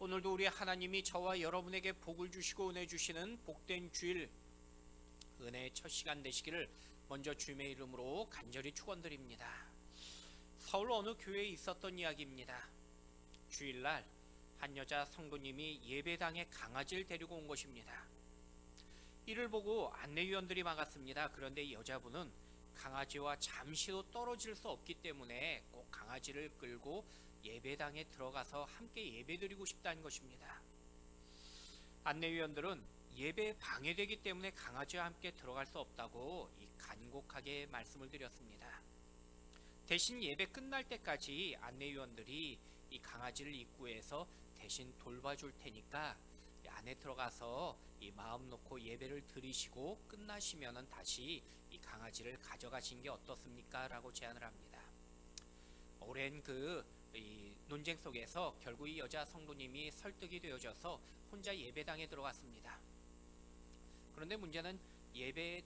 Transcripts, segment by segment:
오늘도 우리 하나님이 저와 여러분에게 복을 주시고 은혜 주시는 복된 주일 은혜의 첫 시간 되시기를 먼저 주님의 이름으로 간절히 축원드립니다. 서울 어느 교회에 있었던 이야기입니다. 주일날 한 여자 성도님이 예배당에 강아지를 데리고 온 것입니다. 이를 보고 안내위원들이 막았습니다. 그런데 이 여자분은 강아지와 잠시도 떨어질 수 없기 때문에 꼭 강아지를 끌고 예배당에 들어가서 함께 예배드리고 싶다는 것입니다. 안내위원들은 예배에 방해되기 때문에 강아지와 함께 들어갈 수 없다고 간곡하게 말씀을 드렸습니다. 대신 예배 끝날 때까지 안내위원들이 이 강아지를 입구에서 대신 돌봐줄 테니까 안에 들어가서 이 마음 놓고 예배를 드리시고 끝나시면은 다시 이 강아지를 가져가신 게 어떻습니까? 라고 제안을 합니다. 오랜 이 논쟁 속에서 결국 이 여자 성도님이 설득이 되어져서 혼자 예배당에 들어갔습니다. 그런데 문제는 예배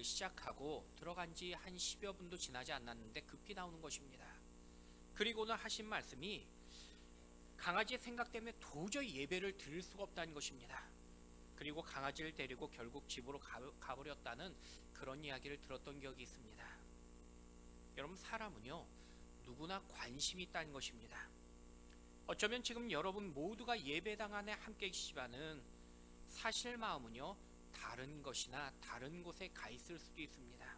시작하고 들어간 지 한 10여 분도 지나지 않았는데 급히 나오는 것입니다. 그리고는 하신 말씀이 강아지의 생각 때문에 도저히 예배를 드릴 수가 없다는 것입니다. 그리고 강아지를 데리고 결국 집으로 가버렸다는 그런 이야기를 들었던 기억이 있습니다. 여러분, 사람은요 누구나 관심이 있다는 것입니다. 어쩌면 지금 여러분 모두가 예배당 안에 함께 계시지만은 사실 마음은요 다른 것이나 다른 곳에 가 있을 수도 있습니다.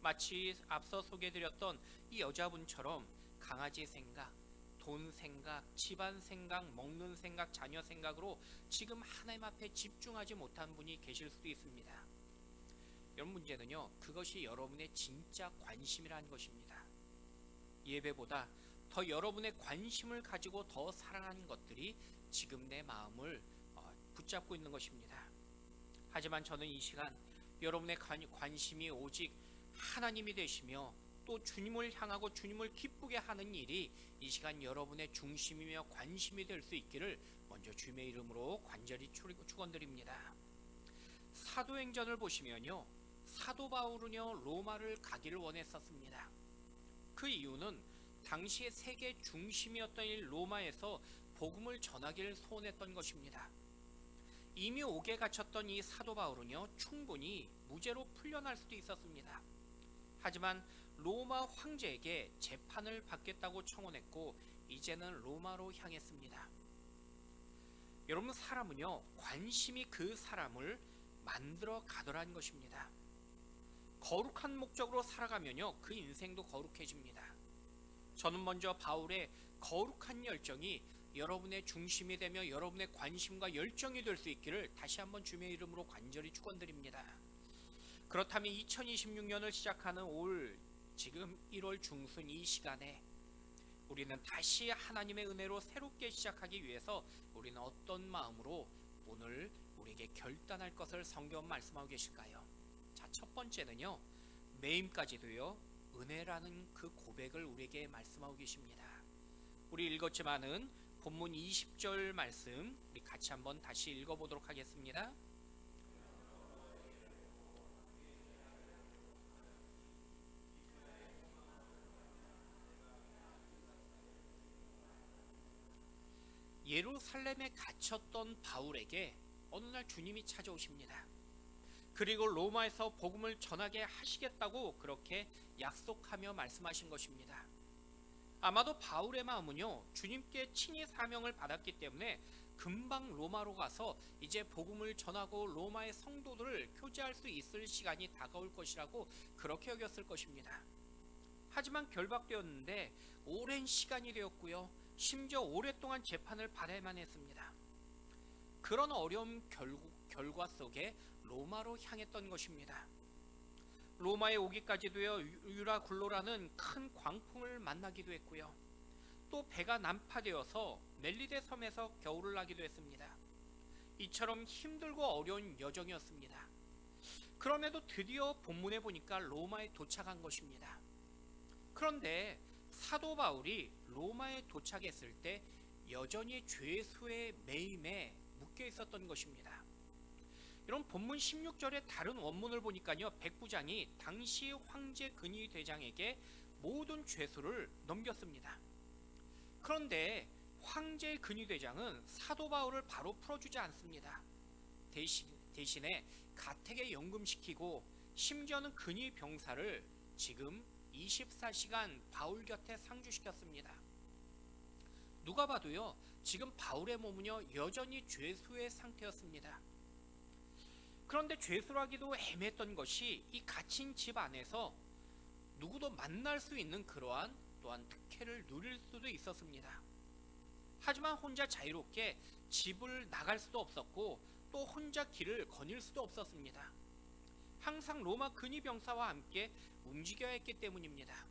마치 앞서 소개해드렸던 이 여자분처럼 강아지 생각, 돈 생각, 집안 생각, 먹는 생각, 자녀 생각으로 지금 하나님 앞에 집중하지 못한 분이 계실 수도 있습니다. 여러분, 문제는요 그것이 여러분의 진짜 관심이라는 것입니다. 예배보다 더 여러분의 관심을 가지고 더 사랑하는 것들이 지금 내 마음을 붙잡고 있는 것입니다. 하지만 저는 이 시간 여러분의 관심이 오직 하나님이 되시며 또 주님을 향하고 주님을 기쁘게 하는 일이 이 시간 여러분의 중심이며 관심이 될 수 있기를 먼저 주님의 이름으로 간절히 축원드립니다. 사도행전을 보시면요 사도 바울은요 로마를 가기를 원했었습니다. 그 이유는 당시의 세계 중심이었던 이 로마에서 복음을 전하기를 소원했던 것입니다. 이미 옥에 갇혔던 이 사도 바울은요 충분히 무죄로 풀려날 수도 있었습니다. 하지만 로마 황제에게 재판을 받겠다고 청원했고 이제는 로마로 향했습니다. 여러분, 사람은요 관심이 그 사람을 만들어 가더라는 것입니다. 거룩한 목적으로 살아가면요 그 인생도 거룩해집니다. 저는 먼저 바울의 거룩한 열정이 여러분의 중심이 되며 여러분의 관심과 열정이 될 수 있기를 다시 한번 주님의 이름으로 간절히 축원드립니다. 그렇다면 2026년을 시작하는 올 지금 1월 중순 이 시간에 우리는 다시 하나님의 은혜로 새롭게 시작하기 위해서 우리는 어떤 마음으로 오늘 우리에게 결단할 것을 성경 말씀하고 계실까요? 자, 첫 번째는요 매임까지도요 은혜라는 그 고백을 우리에게 말씀하고 계십니다. 우리 읽었지만은 본문 20절 말씀 우리 같이 한번 다시 읽어보도록 하겠습니다. 예루살렘에 갇혔던 바울에게 어느 날 주님이 찾아오십니다. 그리고 로마에서 복음을 전하게 하시겠다고 그렇게 약속하며 말씀하신 것입니다. 아마도 바울의 마음은요 주님께 친히 사명을 받았기 때문에 금방 로마로 가서 이제 복음을 전하고 로마의 성도들을 교제할 수 있을 시간이 다가올 것이라고 그렇게 여겼을 것입니다. 하지만 결박되었는데 오랜 시간이 되었고요 심지어 오랫동안 재판을 받아야만 했습니다. 그런 어려운 결과 속에 로마로 향했던 것입니다. 로마에 오기까지도요 유라굴로라는 큰 광풍을 만나기도 했고요 또 배가 난파되어서 멜리데 섬에서 겨울을 나기도 했습니다. 이처럼 힘들고 어려운 여정이었습니다. 그럼에도 드디어 본문에 보니까 로마에 도착한 것입니다. 그런데 사도 바울이 로마에 도착했을 때 여전히 죄수의 매임에 묶여 있었던 것입니다. 이런 본문 16절의 다른 원문을 보니까요 백부장이 당시 황제 근위 대장에게 모든 죄수를 넘겼습니다. 그런데 황제의 근위대장은 사도 바울을 바로 풀어주지 않습니다. 대신에 가택에 연금시키고 심지어는 근위 병사를 지금 24시간 바울 곁에 상주시켰습니다. 누가 봐도요, 지금 바울의 몸은요 여전히 죄수의 상태였습니다. 그런데 죄수라기도 애매했던 것이 이 갇힌 집 안에서 누구도 만날 수 있는 그러한 또한 특혜를 누릴 수도 있었습니다. 하지만 혼자 자유롭게 집을 나갈 수도 없었고 또 혼자 길을 거닐 수도 없었습니다. 항상 로마 근위병사와 함께 움직여야 했기 때문입니다.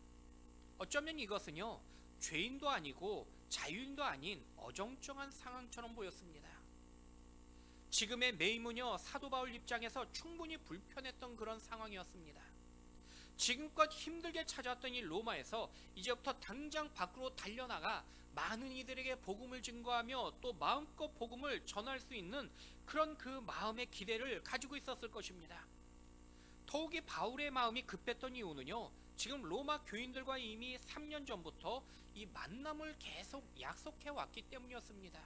어쩌면 이것은요, 죄인도 아니고 자유인도 아닌 어정쩡한 상황처럼 보였습니다. 지금의 매임은요, 사도 바울 입장에서 충분히 불편했던 그런 상황이었습니다. 지금껏 힘들게 찾아왔던 이 로마에서 이제부터 당장 밖으로 달려나가 많은 이들에게 복음을 증거하며 또 마음껏 복음을 전할 수 있는 그런 그 마음의 기대를 가지고 있었을 것입니다. 더욱이 바울의 마음이 급했던 이유는요, 지금 로마 교인들과 이미 3년 전부터 이 만남을 계속 약속해 왔기 때문이었습니다.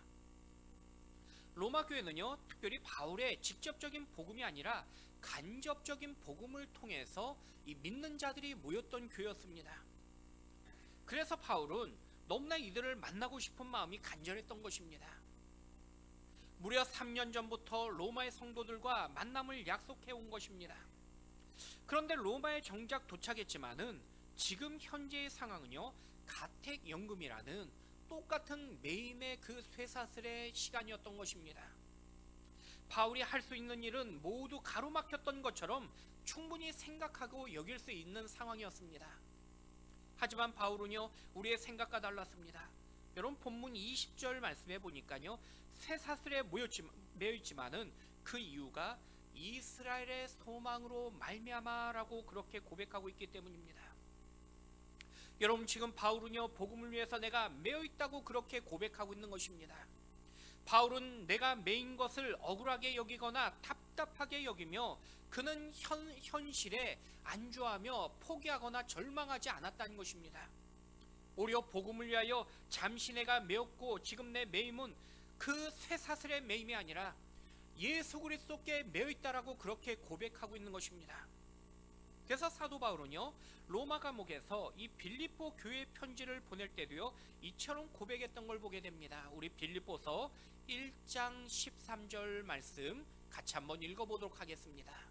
로마 교회는요, 특별히 바울의 직접적인 복음이 아니라 간접적인 복음을 통해서 이 믿는 자들이 모였던 교회였습니다. 그래서 바울은 너무나 이들을 만나고 싶은 마음이 간절했던 것입니다. 무려 3년 전부터 로마의 성도들과 만남을 약속해 온 것입니다. 그런데 로마에 정작 도착했지만은 지금 현재의 상황은요, 가택연금이라는 똑같은 매임의 그 쇠사슬의 시간이었던 것입니다. 바울이 할 수 있는 일은 모두 가로막혔던 것처럼 충분히 생각하고 여길 수 있는 상황이었습니다. 하지만 바울은요, 우리의 생각과 달랐습니다. 여러분, 본문 20절 말씀해 보니까요, 쇠사슬에 매여 있지만은 그 이유가 이스라엘의 소망으로 말미암아라고 그렇게 고백하고 있기 때문입니다. 여러분, 지금 바울은요, 복음을 위해서 내가 매여 있다고 그렇게 고백하고 있는 것입니다. 바울은 내가 매인 것을 억울하게 여기거나 답답하게 여기며 그는 현실에 안주하며 포기하거나 절망하지 않았다는 것입니다. 오히려 복음을 위하여 잠시 내가 매였고 지금 내 매임은 그 쇠사슬의 매임이 아니라 예수 그리스도께 매여 있다라고 그렇게 고백하고 있는 것입니다. 그래서 사도 바울은요, 로마 감옥에서 이 빌립보 교회 편지를 보낼 때도요, 이처럼 고백했던 걸 보게 됩니다. 우리 빌립보서 1장 13절 말씀 같이 한번 읽어보도록 하겠습니다.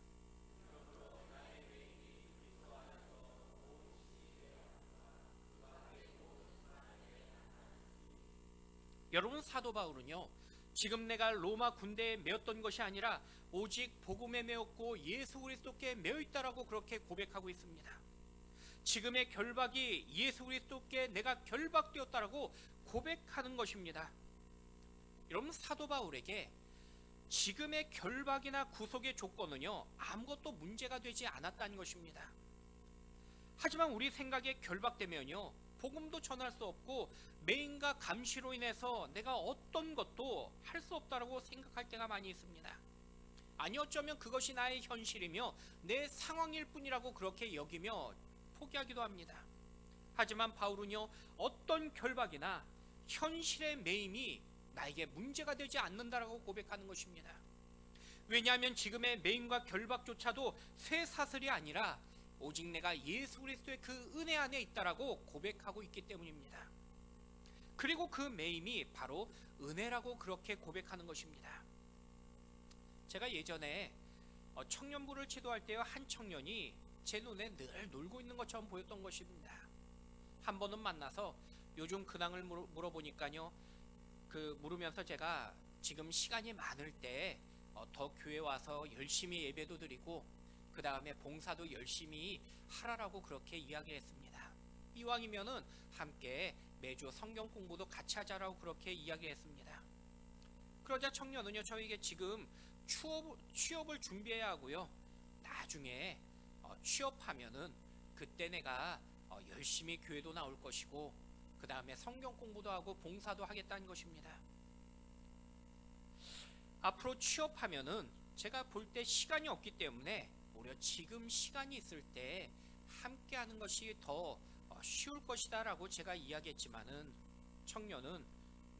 여러분, 사도 바울은요, 지금 내가 로마 군대에 매였던 것이 아니라 오직 복음에 매였고 예수 그리스도께 매여 있다라고 그렇게 고백하고 있습니다. 지금의 결박이 예수 그리스도께 내가 결박되었다라고 고백하는 것입니다. 여러분, 사도 바울에게 지금의 결박이나 구속의 조건은요, 아무것도 문제가 되지 않았다는 것입니다. 하지만 우리 생각에 결박되면요, 복음도 전할 수 없고 매인과 감시로 인해서 내가 어떤 것도 할 수 없다라고 생각할 때가 많이 있습니다. 아니, 어쩌면 그것이 나의 현실이며 내 상황일 뿐이라고 그렇게 여기며 포기하기도 합니다. 하지만 바울은요, 어떤 결박이나 현실의 매임이 나에게 문제가 되지 않는다라고 고백하는 것입니다. 왜냐하면 지금의 매임과 결박조차도 쇠사슬이 아니라 오직 내가 예수 그리스도의 그 은혜 안에 있다라고 고백하고 있기 때문입니다. 그리고 그 매임이 바로 은혜라고 그렇게 고백하는 것입니다. 제가 예전에 청년부를 지도할 때요, 한 청년이 제 눈에 늘 놀고 있는 것처럼 보였던 것입니다. 한 번은 만나서 요즘 근황을 물어보니까요, 물으면서 제가 지금 시간이 많을 때 더 교회 와서 열심히 예배도 드리고 그 다음에 봉사도 열심히 하라라고 그렇게 이야기했습니다. 이왕이면은 함께 매주 성경 공부도 같이 하자라고 그렇게 이야기했습니다. 그러자 청년은요, 저에게 지금 취업을 준비해야 하고요, 나중에 취업하면은 그때 내가 열심히 교회도 나올 것이고 그 다음에 성경 공부도 하고 봉사도 하겠다는 것입니다. 앞으로 취업하면은 제가 볼 때 시간이 없기 때문에 오히려 지금 시간이 있을 때 함께 하는 것이 더 쉬울 것이다 라고 제가 이야기했지만은 청년은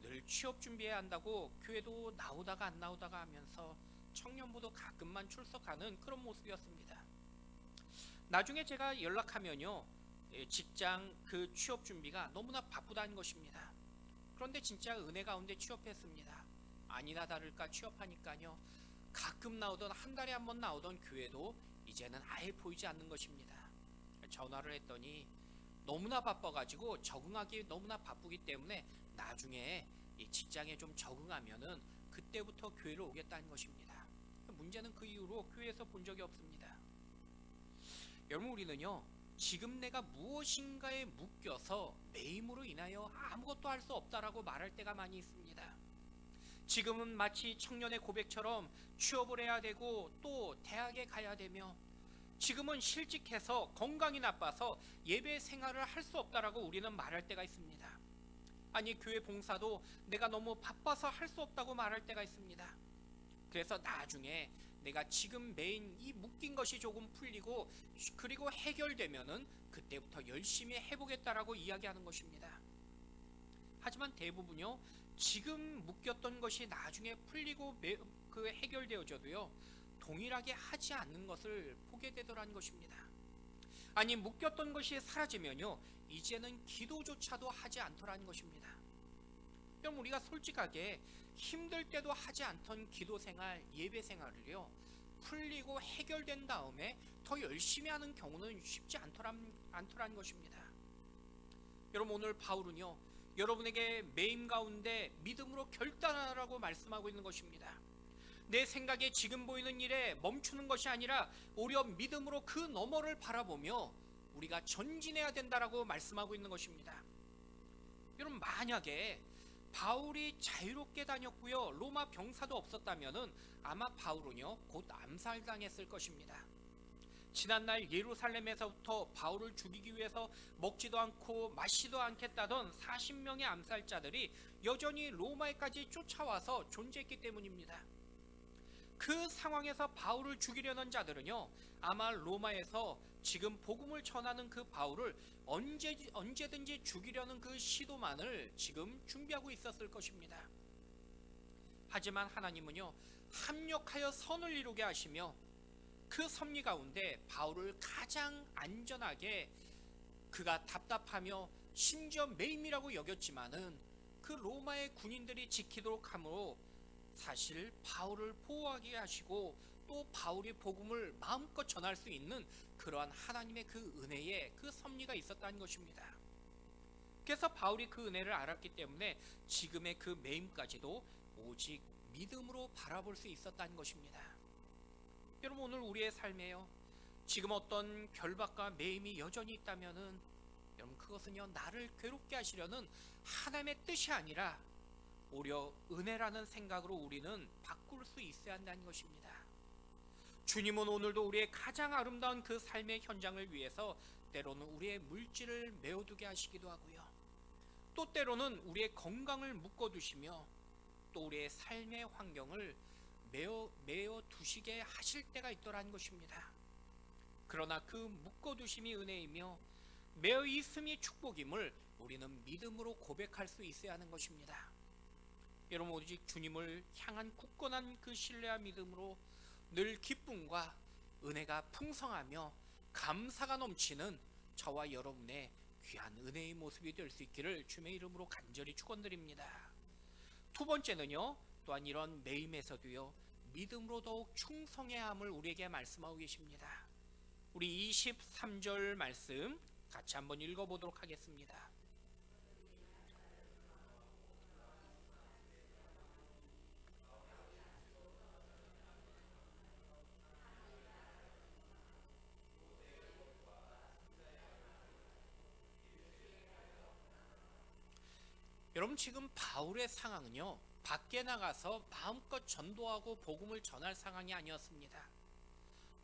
늘 취업 준비해야 한다고 교회도 나오다가 안 나오다가 하면서 청년부도 가끔만 출석하는 그런 모습이었습니다. 나중에 제가 연락하면요, 직장 그 취업 준비가 너무나 바쁘다는 것입니다. 그런데 진짜 은혜 가운데 취업했습니다. 아니나 다를까 취업하니까요, 가끔 나오던 한 달에 한 번 나오던 교회도 이제는 아예 보이지 않는 것입니다. 전화를 했더니 너무나 바빠가지고 적응하기 너무나 바쁘기 때문에 나중에 이 직장에 좀 적응하면은 그때부터 교회를 오겠다는 것입니다. 문제는 그 이후로 교회에서 본 적이 없습니다. 여러분, 우리는요, 지금 내가 무엇인가에 묶여서 매임으로 인하여 아무것도 할 수 없다라고 말할 때가 많이 있습니다. 지금은 마치 청년의 고백처럼 취업을 해야 되고 또 대학에 가야 되며, 지금은 실직해서 건강이 나빠서 예배 생활을 할 수 없다라고 우리는 말할 때가 있습니다. 아니, 교회 봉사도 내가 너무 바빠서 할 수 없다고 말할 때가 있습니다. 그래서 나중에 내가 지금 매인 이 묶인 것이 조금 풀리고 그리고 해결되면은 그때부터 열심히 해보겠다라고 이야기하는 것입니다. 하지만 대부분요, 지금 묶였던 것이 나중에 풀리고 그 해결되어져도요, 동일하게 하지 않는 것을 보게 되더라는 것입니다. 아니, 묶였던 것이 사라지면요, 이제는 기도조차도 하지 않더라는 것입니다. 그럼 우리가 솔직하게 힘들 때도 하지 않던 기도 생활, 예배 생활을요, 풀리고 해결된 다음에 더 열심히 하는 경우는 쉽지 않더라는 것입니다. 여러분, 오늘 바울은요, 여러분에게 매임 가운데 믿음으로 결단하라고 말씀하고 있는 것입니다. 내 생각에 지금 보이는 일에 멈추는 것이 아니라 오히려 믿음으로 그 너머를 바라보며 우리가 전진해야 된다라고 말씀하고 있는 것입니다. 여러분, 만약에 바울이 자유롭게 다녔고요, 로마 병사도 없었다면은 아마 바울은요, 곧 암살당했을 것입니다. 지난날 예루살렘에서부터 바울을 죽이기 위해서 먹지도 않고 마시지도 않겠다던 40명의 암살자들이 여전히 로마에까지 쫓아와서 존재했기 때문입니다. 그 상황에서 바울을 죽이려는 자들은요, 아마 로마에서 지금 복음을 전하는 그 바울을 언제든지 죽이려는 그 시도만을 지금 준비하고 있었을 것입니다. 하지만 하나님은요, 합력하여 선을 이루게 하시며 그 섭리 가운데 바울을 가장 안전하게, 그가 답답하며 심지어 매임이라고 여겼지만은 그 로마의 군인들이 지키도록 함으로 사실 바울을 보호하게 하시고 또 바울이 복음을 마음껏 전할 수 있는 그러한 하나님의 그 은혜에 그 섭리가 있었다는 것입니다. 그래서 바울이 그 은혜를 알았기 때문에 지금의 그 매임까지도 오직 믿음으로 바라볼 수 있었다는 것입니다. 여러분, 오늘 우리의 삶에요, 지금 어떤 결박과 매임이 여전히 있다면은 여러분, 그것은요, 나를 괴롭게 하시려는 하나님의 뜻이 아니라 오히려 은혜라는 생각으로 우리는 바꿀 수 있어야 한다는 것입니다. 주님은 오늘도 우리의 가장 아름다운 그 삶의 현장을 위해서 때로는 우리의 물질을 메워두게 하시기도 하고요, 또 때로는 우리의 건강을 묶어두시며 또 우리의 삶의 환경을 메어 두시게 하실 때가 있더라는 것입니다. 그러나 그 묶어두심이 은혜이며 메어 있음이 축복임을 우리는 믿음으로 고백할 수 있어야 하는 것입니다. 여러분, 오직 주님을 향한 굳건한 그 신뢰와 믿음으로 늘 기쁨과 은혜가 풍성하며 감사가 넘치는 저와 여러분의 귀한 은혜의 모습이 될 수 있기를 주님의 이름으로 간절히 축원드립니다. 두 번째는요, 또한 이런 매임에서도요, 믿음으로 더욱 충성해야 함을 우리에게 말씀하고 계십니다. 우리 23절 말씀 같이 한번 읽어보도록 하겠습니다. 여러분, 지금 바울의 상황은요, 밖에 나가서 마음껏 전도하고 복음을 전할 상황이 아니었습니다.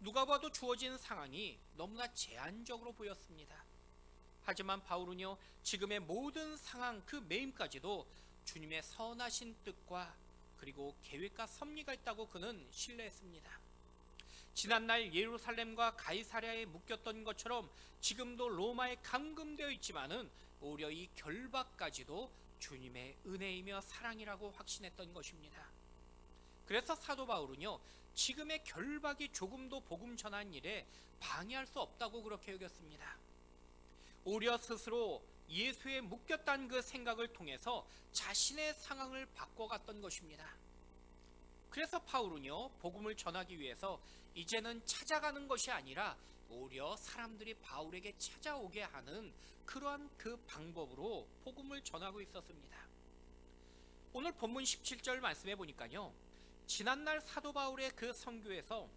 누가 봐도 주어진 상황이 너무나 제한적으로 보였습니다. 하지만 바울은요, 지금의 모든 상황 그 매임까지도 주님의 선하신 뜻과 그리고 계획과 섭리가 있다고 그는 신뢰했습니다. 지난날 예루살렘과 가이사랴에 묶였던 것처럼 지금도 로마에 감금되어 있지만은 오히려 이 결박까지도 주님의 은혜이며 사랑이라고 확신했던 것입니다. 그래서 사도 바울은요, 지금의 결박이 조금도 복음 전한 일에 방해할 수 없다고 그렇게 여겼습니다. 오히려 스스로 예수에 묶였다는 그 생각을 통해서 자신의 상황을 바꿔갔던 것입니다. 그래서 바울은요, 복음을 전하기 위해서 이제는 찾아가는 것이 아니라 오히려 사람들이 바울에게 찾아오게 하는 그러한 그 방법으로 복음을 전하고 있었습니다. 오늘 본문 17절 말씀해 보니까요, 지난날 사도 바울의 그 선교에서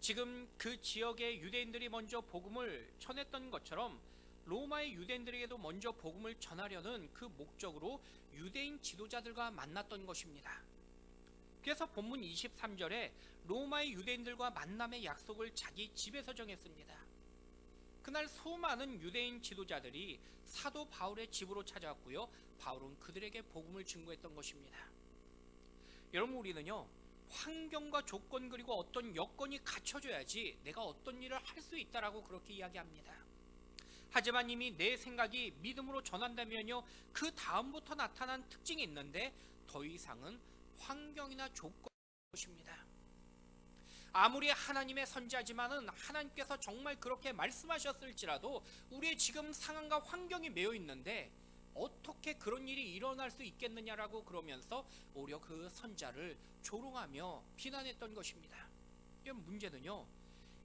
지금 그 지역의 유대인들이 먼저 복음을 전했던 것처럼 로마의 유대인들에게도 먼저 복음을 전하려는 그 목적으로 유대인 지도자들과 만났던 것입니다. 그래서 본문 23절에 로마의 유대인들과 만남의 약속을 자기 집에서 정했습니다. 그날 수많은 유대인 지도자들이 사도 바울의 집으로 찾아왔고요, 바울은 그들에게 복음을 증거했던 것입니다. 여러분, 우리는요, 환경과 조건 그리고 어떤 여건이 갖춰져야지 내가 어떤 일을 할 수 있다라고 그렇게 이야기합니다. 하지만 이미 내 생각이 믿음으로 전한다면요, 그 다음부터 나타난 특징이 있는데 더 이상은 환경이나 조건인 것입니다. 아무리 하나님의 선지자지만은 하나님께서 정말 그렇게 말씀하셨을지라도 우리의 지금 상황과 환경이 매여 있는데 어떻게 그런 일이 일어날 수 있겠느냐라고 그러면서 오히려 그 선자를 조롱하며 비난했던 것입니다. 이 문제는요,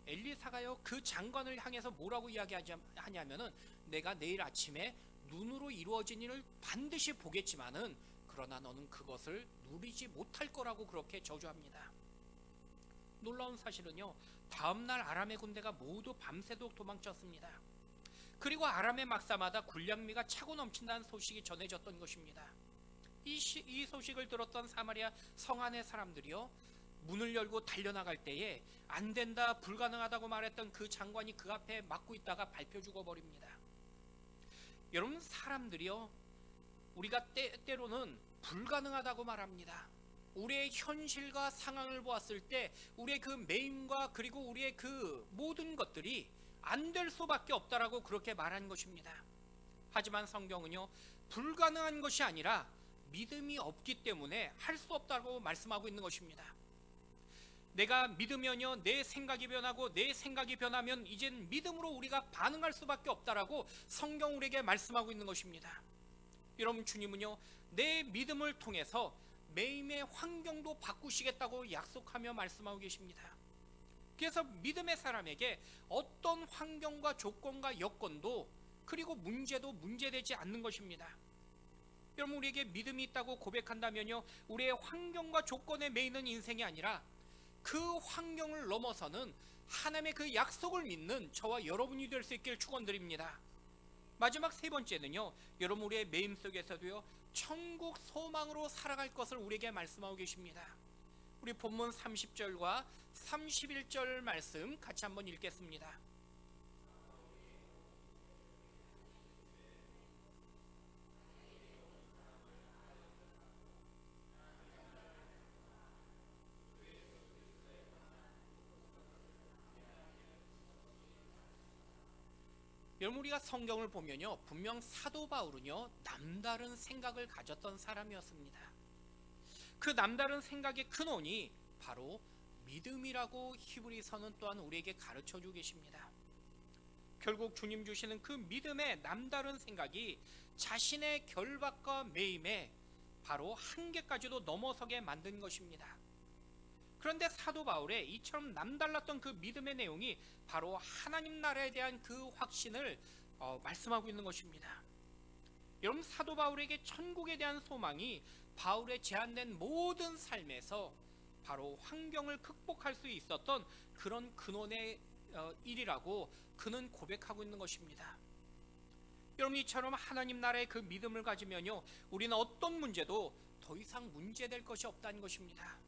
엘리사가요, 그 장관을 향해서 뭐라고 이야기하냐면은 내가 내일 아침에 눈으로 이루어진 일을 반드시 보겠지만은 그러나 너는 그것을 누리지 못할 거라고 그렇게 저주합니다. 놀라운 사실은요, 다음날 아람의 군대가 모두 밤새도록 도망쳤습니다. 그리고 아람의 막사마다 군량미가 차고 넘친다는 소식이 전해졌던 것입니다. 이 소식을 들었던 사마리아 성 안의 사람들이요, 문을 열고 달려나갈 때에 안 된다, 불가능하다고 말했던 그 장관이 그 앞에 막고 있다가 밟혀 죽어버립니다. 여러분, 사람들이요, 우리가 때로는 불가능하다고 말합니다. 우리의 현실과 상황을 보았을 때 우리의 그 매임과 그리고 우리의 그 모든 것들이 안 될 수밖에 없다라고 그렇게 말한 것입니다. 하지만 성경은요, 불가능한 것이 아니라 믿음이 없기 때문에 할 수 없다고 말씀하고 있는 것입니다. 내가 믿으면요, 내 생각이 변하고 내 생각이 변하면 이젠 믿음으로 우리가 반응할 수밖에 없다라고 성경 우리에게 말씀하고 있는 것입니다. 여러분, 주님은요, 내 믿음을 통해서 매임의 환경도 바꾸시겠다고 약속하며 말씀하고 계십니다. 그래서 믿음의 사람에게 어떤 환경과 조건과 여건도 그리고 문제도 문제되지 않는 것입니다. 여러분, 우리에게 믿음이 있다고 고백한다면요, 우리의 환경과 조건에 매이는 인생이 아니라 그 환경을 넘어서는 하나님의 그 약속을 믿는 저와 여러분이 될 수 있길 축원드립니다. 마지막 세 번째는요, 여러분, 우리의 매임 속에서도요, 천국 소망으로 살아갈 것을 우리에게 말씀하고 계십니다. 우리 본문 30절과 31절 말씀 같이 한번 읽겠습니다. 여러분, 우리가 성경을 보면요, 분명 사도 바울은요, 남다른 생각을 가졌던 사람이었습니다. 그 남다른 생각의 근원이 바로 믿음이라고 히브리서는 또한 우리에게 가르쳐주고 계십니다. 결국 주님 주시는 그 믿음의 남다른 생각이 자신의 결박과 매임에 바로 한계까지도 넘어서게 만든 것입니다. 그런데 사도 바울의 이처럼 남달랐던 그 믿음의 내용이 바로 하나님 나라에 대한 그 확신을 말씀하고 있는 것입니다. 여러분, 사도 바울에게 천국에 대한 소망이 바울의 제한된 모든 삶에서 바로 환경을 극복할 수 있었던 그런 근원의 일이라고 그는 고백하고 있는 것입니다. 여러분, 이처럼 하나님 나라의 그 믿음을 가지면요, 우리는 어떤 문제도 더 이상 문제될 것이 없다는 것입니다.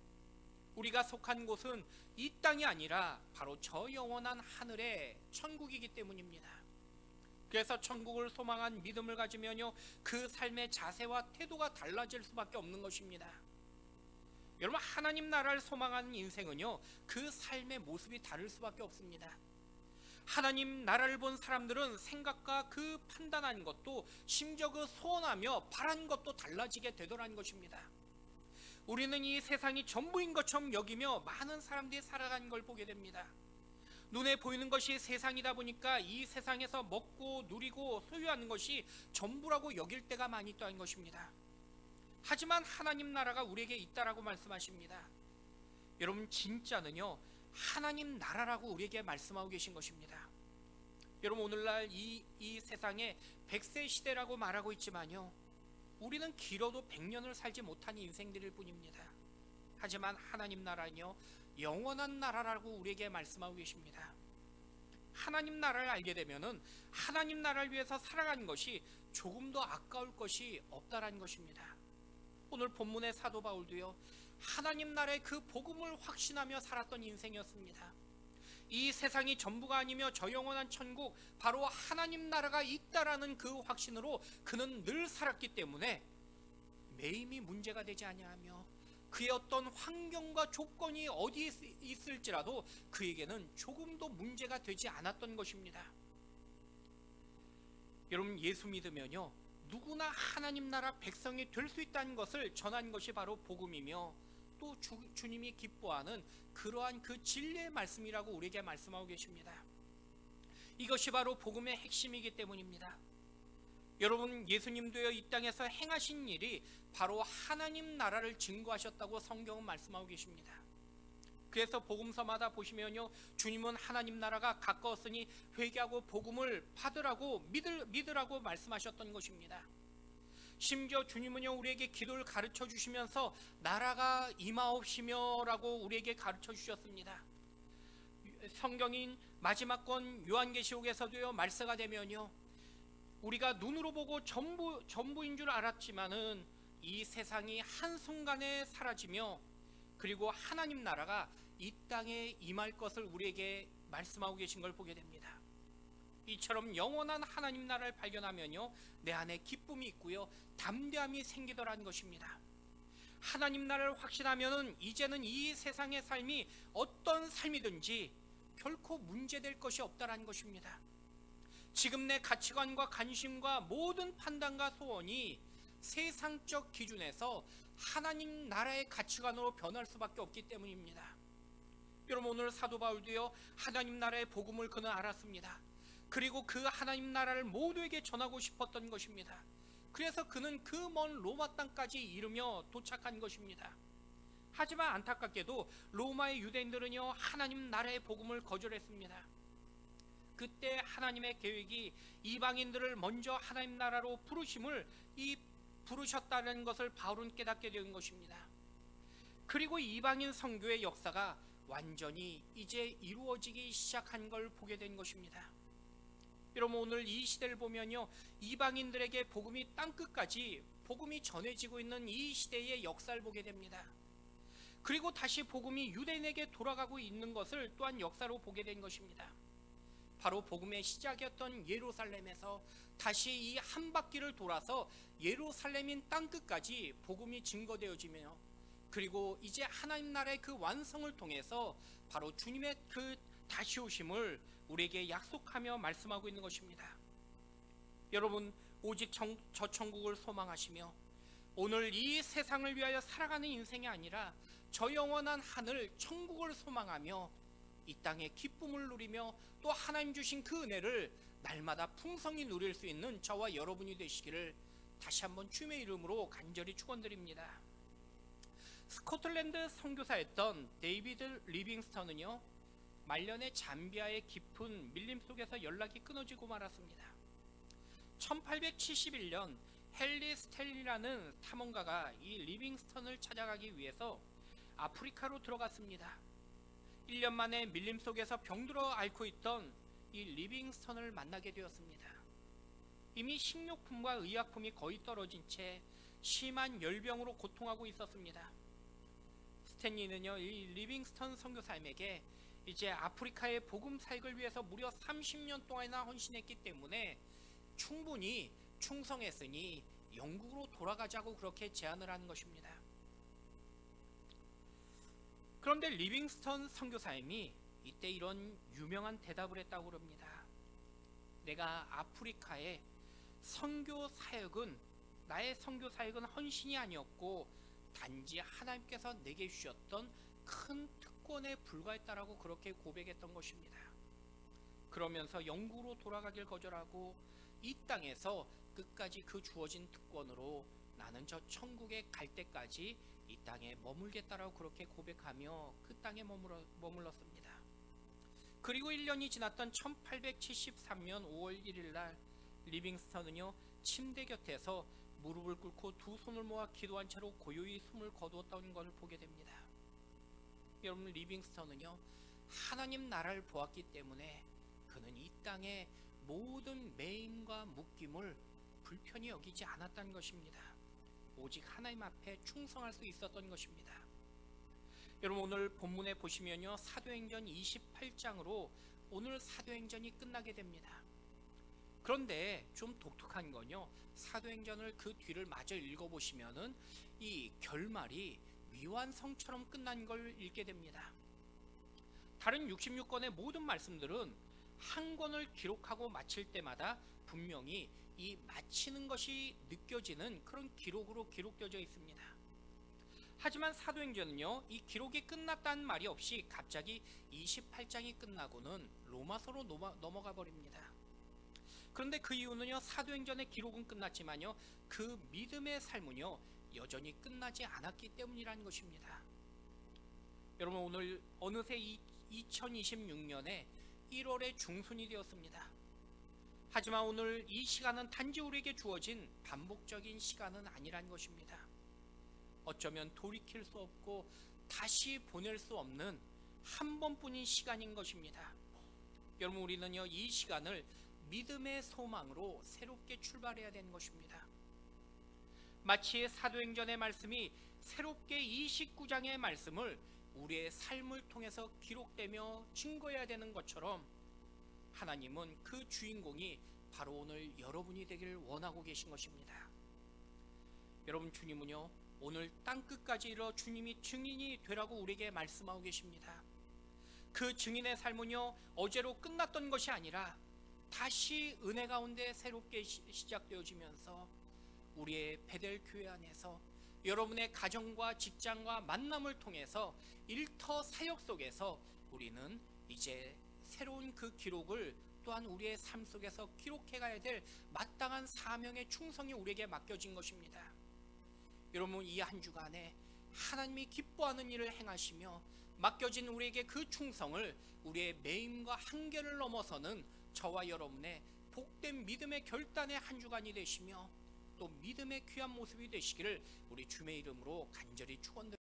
우리가 속한 곳은 이 땅이 아니라 바로 저 영원한 하늘의 천국이기 때문입니다. 그래서 천국을 소망한 믿음을 가지면요, 그 삶의 자세와 태도가 달라질 수밖에 없는 것입니다. 여러분, 하나님 나라를 소망하는 인생은요, 그 삶의 모습이 다를 수밖에 없습니다. 하나님 나라를 본 사람들은 생각과 그 판단한 것도 심지어 그 소원하며 바란 것도 달라지게 되더라는 것입니다. 우리는 이 세상이 전부인 것처럼 여기며 많은 사람들이 살아가는 걸 보게 됩니다. 눈에 보이는 것이 세상이다 보니까 이 세상에서 먹고 누리고 소유하는 것이 전부라고 여길 때가 많이 있다는 것입니다. 하지만 하나님 나라가 우리에게 있다라고 말씀하십니다. 여러분, 진짜는요 하나님 나라라고 우리에게 말씀하고 계신 것입니다. 여러분, 오늘날 이 세상에 100세 시대라고 말하고 있지만요, 우리는 길어도 100년을 살지 못한 인생들일 뿐입니다. 하지만 하나님 나라는요 영원한 나라라고 우리에게 말씀하고 계십니다. 하나님 나라를 알게 되면은 하나님 나라를 위해서 살아가는 것이 조금 더 아까울 것이 없다라는 것입니다. 오늘 본문의 사도 바울도요 하나님 나라의 그 복음을 확신하며 살았던 인생이었습니다. 이 세상이 전부가 아니며 저 영원한 천국, 바로 하나님 나라가 있다라는 그 확신으로 그는 늘 살았기 때문에 매임이 문제가 되지 아니하며 그의 어떤 환경과 조건이 어디에 있을지라도 그에게는 조금도 문제가 되지 않았던 것입니다. 여러분, 예수 믿으면요 누구나 하나님 나라 백성이 될 수 있다는 것을 전한 것이 바로 복음이며, 또 주님이 기뻐하는 그러한 그 진리의 말씀이라고 우리에게 말씀하고 계십니다. 이것이 바로 복음의 핵심이기 때문입니다. 여러분, 예수님도요 이 땅에서 행하신 일이 바로 하나님 나라를 증거하셨다고 성경은 말씀하고 계십니다. 그래서 복음서마다 보시면요 주님은 하나님 나라가 가까웠으니 회개하고 복음을 받으라고 믿으라고 말씀하셨던 것입니다. 심지어 주님은요 우리에게 기도를 가르쳐 주시면서 나라가 임하옵시며 라고 우리에게 가르쳐 주셨습니다. 성경인 마지막 권 요한계시록에서도요 말세가 되면요 우리가 눈으로 보고 전부인 줄 알았지만은 이 세상이 한순간에 사라지며, 그리고 하나님 나라가 이 땅에 임할 것을 우리에게 말씀하고 계신 걸 보게 됩니다. 이처럼 영원한 하나님 나라를 발견하면요 내 안에 기쁨이 있고요 담대함이 생기더라는 것입니다. 하나님 나라를 확신하면은 이제는 이 세상의 삶이 어떤 삶이든지 결코 문제될 것이 없다라는 것입니다. 지금 내 가치관과 관심과 모든 판단과 소원이 세상적 기준에서 하나님 나라의 가치관으로 변할 수밖에 없기 때문입니다. 여러분, 오늘 사도 바울도요 하나님 나라의 복음을 그는 알았습니다. 그리고 그 하나님 나라를 모두에게 전하고 싶었던 것입니다. 그래서 그는 그 먼 로마 땅까지 이르며 도착한 것입니다. 하지만 안타깝게도 로마의 유대인들은요 하나님 나라의 복음을 거절했습니다. 그때 하나님의 계획이 이방인들을 먼저 하나님 나라로 부르셨다는 것을 바울은 깨닫게 된 것입니다. 그리고 이방인 선교의 역사가 완전히 이제 이루어지기 시작한 걸 보게 된 것입니다. 여러분, 오늘 이 시대를 보면요 이방인들에게 복음이 땅끝까지 복음이 전해지고 있는 이 시대의 역사를 보게 됩니다. 그리고 다시 복음이 유대인에게 돌아가고 있는 것을 또한 역사로 보게 된 것입니다. 바로 복음의 시작이었던 예루살렘에서 다시 이 한 바퀴를 돌아서 예루살렘인 땅끝까지 복음이 증거되어지며, 그리고 이제 하나님 나라의 그 완성을 통해서 바로 주님의 그 다시 오심을 우리에게 약속하며 말씀하고 있는 것입니다. 여러분, 오직 저 천국을 소망하시며 오늘 이 세상을 위하여 살아가는 인생이 아니라 저 영원한 하늘 천국을 소망하며 이 땅의 기쁨을 누리며 또 하나님 주신 그 은혜를 날마다 풍성히 누릴 수 있는 저와 여러분이 되시기를 다시 한번 주님의 이름으로 간절히 축원드립니다. 스코틀랜드 선교사였던 데이비드 리빙스턴은요 말년에 잠비아의 깊은 밀림 속에서 연락이 끊어지고 말았습니다. 1871년 헨리 스탠리라는 탐험가가 이 리빙스턴을 찾아가기 위해서 아프리카로 들어갔습니다. 1년 만에 밀림 속에서 병들어 앓고 있던 이 리빙스턴을 만나게 되었습니다. 이미 식료품과 의약품이 거의 떨어진 채 심한 열병으로 고통하고 있었습니다. 스탠리는요 이 리빙스턴 선교사님에게 이제 아프리카의 복음 사역을 위해서 무려 30년 동안이나 헌신했기 때문에 충분히 충성했으니 영국으로 돌아가자고 그렇게 제안을 하는 것입니다. 그런데 리빙스턴 선교사님이 이때 이런 유명한 대답을 했다고 그럽니다. 내가 아프리카에 선교 사역은 나의 선교 사역은 헌신이 아니었고 단지 하나님께서 내게 주셨던 큰 특권에 불과했다라고 그렇게 고백했던 것입니다. 그러면서 영국으로 돌아가길 거절하고 이 땅에서 끝까지 그 주어진 특권으로 나는 저 천국에 갈 때까지 이 땅에 머물겠다라고 그렇게 고백하며 그 땅에 머물렀습니다. 그리고 1년이 지났던 1873년 5월 1일 날 리빙스턴은요 침대 곁에서 무릎을 꿇고 두 손을 모아 기도한 채로 고요히 숨을 거두었다는 것을 보게 됩니다. 여러분, 리빙스턴은요 하나님 나라를 보았기 때문에 그는 이 땅의 모든 매임과 묶임을 불편히 여기지 않았다는 것입니다. 오직 하나님 앞에 충성할 수 있었던 것입니다. 여러분, 오늘 본문에 보시면요 사도행전 28장으로 오늘 사도행전이 끝나게 됩니다. 그런데 좀 독특한 건요 사도행전을 그 뒤를 마저 읽어보시면은 이 결말이 미완성처럼 끝난 걸 읽게 됩니다. 다른 66권의 모든 말씀들은 한 권을 기록하고 마칠 때마다 분명히 이 마치는 것이 느껴지는 그런 기록으로 기록되어져 있습니다. 하지만 사도행전은요 이 기록이 끝났다는 말이 없이 갑자기 28장이 끝나고는 로마서로 넘어가 버립니다. 그런데 그 이유는요 사도행전의 기록은 끝났지만요 그 믿음의 삶은요 여전히 끝나지 않았기 때문이라는 것입니다. 여러분, 오늘 어느새 2026년에 1월의 중순이 되었습니다. 하지만 오늘 이 시간은 단지 우리에게 주어진 반복적인 시간은 아니란 것입니다. 어쩌면 돌이킬 수 없고 다시 보낼 수 없는 한 번뿐인 시간인 것입니다. 여러분, 우리는요 이 시간을 믿음의 소망으로 새롭게 출발해야 되는 것입니다. 마치 사도행전의 말씀이 새롭게 29장의 말씀을 우리의 삶을 통해서 기록되며 증거해야 되는 것처럼 하나님은 그 주인공이 바로 오늘 여러분이 되기를 원하고 계신 것입니다. 여러분, 주님은요 오늘 땅끝까지 이르러 주님이 증인이 되라고 우리에게 말씀하고 계십니다. 그 증인의 삶은요 어제로 끝났던 것이 아니라 다시 은혜 가운데 새롭게 시작되어지면서 우리의 베델 교회 안에서 여러분의 가정과 직장과 만남을 통해서 일터 사역 속에서 우리는 이제 새로운 그 기록을 또한 우리의 삶 속에서 기록해 가야 될 마땅한 사명의 충성이 우리에게 맡겨진 것입니다. 여러분, 이 한 주간에 하나님이 기뻐하는 일을 행하시며 맡겨진 우리에게 그 충성을 우리의 매임과 한계를 넘어서는 저와 여러분의 복된 믿음의 결단의 한 주간이 되시며 또 믿음의 귀한 모습이 되시기를 우리 주님의 이름으로 간절히 축원드립니다.